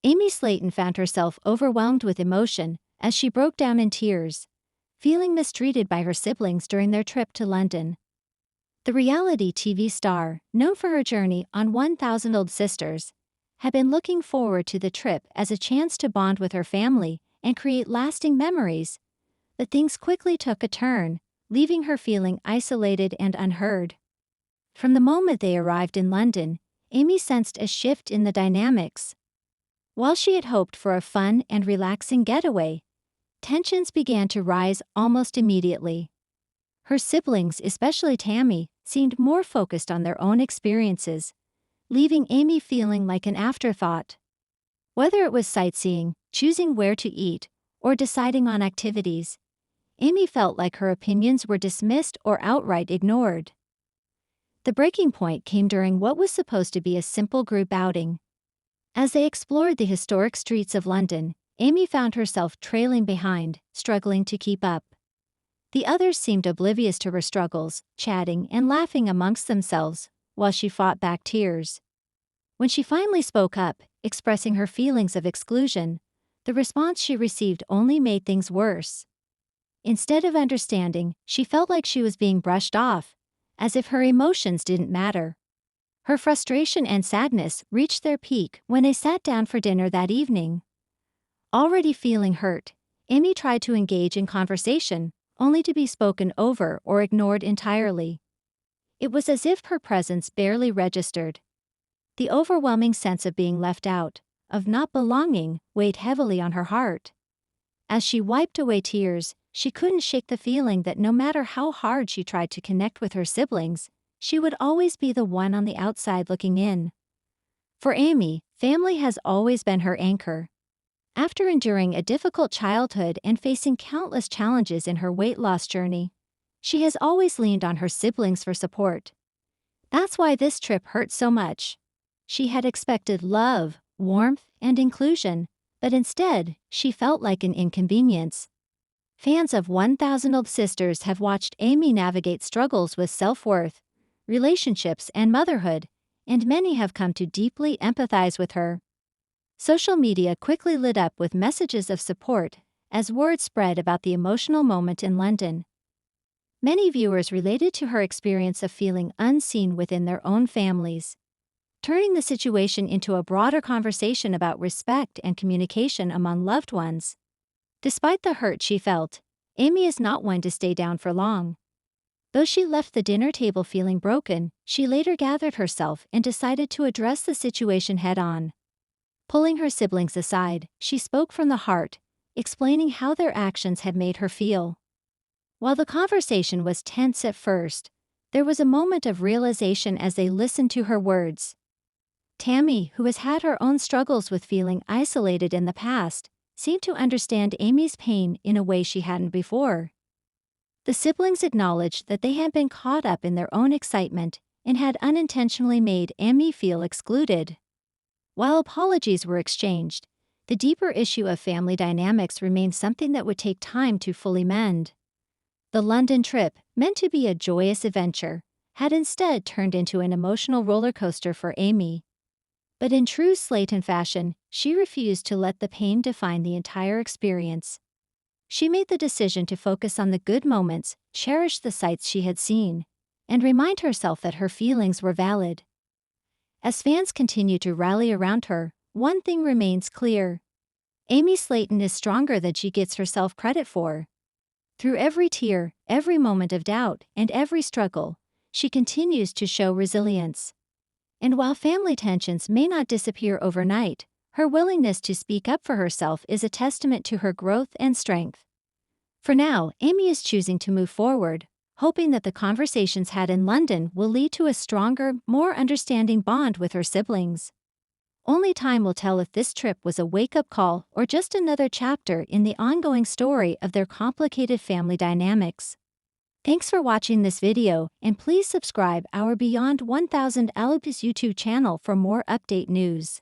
Amy Slaton found herself overwhelmed with emotion as she broke down in tears, feeling mistreated by her siblings during their trip to London. The reality TV star, known for her journey on 1,000 Old Sisters, had been looking forward to the trip as a chance to bond with her family and create lasting memories. But things quickly took a turn, leaving her feeling isolated and unheard. From the moment they arrived in London, Amy sensed a shift in the dynamics. While she had hoped for a fun and relaxing getaway, tensions began to rise almost immediately. Her siblings, especially Tammy, seemed more focused on their own experiences, leaving Amy feeling like an afterthought. Whether it was sightseeing, choosing where to eat, or deciding on activities, Amy felt like her opinions were dismissed or outright ignored. The breaking point came during what was supposed to be a simple group outing. As they explored the historic streets of London, Amy found herself trailing behind, struggling to keep up. The others seemed oblivious to her struggles, chatting and laughing amongst themselves, while she fought back tears. When she finally spoke up, expressing her feelings of exclusion, the response she received only made things worse. Instead of understanding, she felt like she was being brushed off, as if her emotions didn't matter. Her frustration and sadness reached their peak when they sat down for dinner that evening. Already feeling hurt, Amy tried to engage in conversation, only to be spoken over or ignored entirely. It was as if her presence barely registered. The overwhelming sense of being left out, of not belonging, weighed heavily on her heart. As she wiped away tears, she couldn't shake the feeling that no matter how hard she tried to connect with her siblings, she would always be the one on the outside looking in. For Amy, family has always been her anchor. After enduring a difficult childhood and facing countless challenges in her weight loss journey, she has always leaned on her siblings for support. That's why this trip hurt so much. She had expected love, warmth, and inclusion, but instead, she felt like an inconvenience. Fans of 1,000 Old Sisters have watched Amy navigate struggles with self-worth, relationships, and motherhood, and many have come to deeply empathize with her. Social media quickly lit up with messages of support as word spread about the emotional moment in London. Many viewers related to her experience of feeling unseen within their own families, turning the situation into a broader conversation about respect and communication among loved ones. Despite the hurt she felt, Amy is not one to stay down for long. Though she left the dinner table feeling broken, she later gathered herself and decided to address the situation head-on. Pulling her siblings aside, she spoke from the heart, explaining how their actions had made her feel. While the conversation was tense at first, there was a moment of realization as they listened to her words. Tammy, who has had her own struggles with feeling isolated in the past, seemed to understand Amy's pain in a way she hadn't before. The siblings acknowledged that they had been caught up in their own excitement and had unintentionally made Amy feel excluded. While apologies were exchanged, the deeper issue of family dynamics remained something that would take time to fully mend. The London trip, meant to be a joyous adventure, had instead turned into an emotional roller coaster for Amy. But in true Slaton fashion, she refused to let the pain define the entire experience. She made the decision to focus on the good moments, cherish the sights she had seen, and remind herself that her feelings were valid. As fans continue to rally around her, one thing remains clear. Amy Slaton is stronger than she gets herself credit for. Through every tear, every moment of doubt, and every struggle, she continues to show resilience. And while family tensions may not disappear overnight, her willingness to speak up for herself is a testament to her growth and strength. For now, Amy is choosing to move forward, hoping that the conversations had in London will lead to a stronger, more understanding bond with her siblings. Only time will tell if this trip was a wake-up call or just another chapter in the ongoing story of their complicated family dynamics. Thanks for watching this video, and please subscribe our Beyond 1000 Alubis YouTube channel for more update news.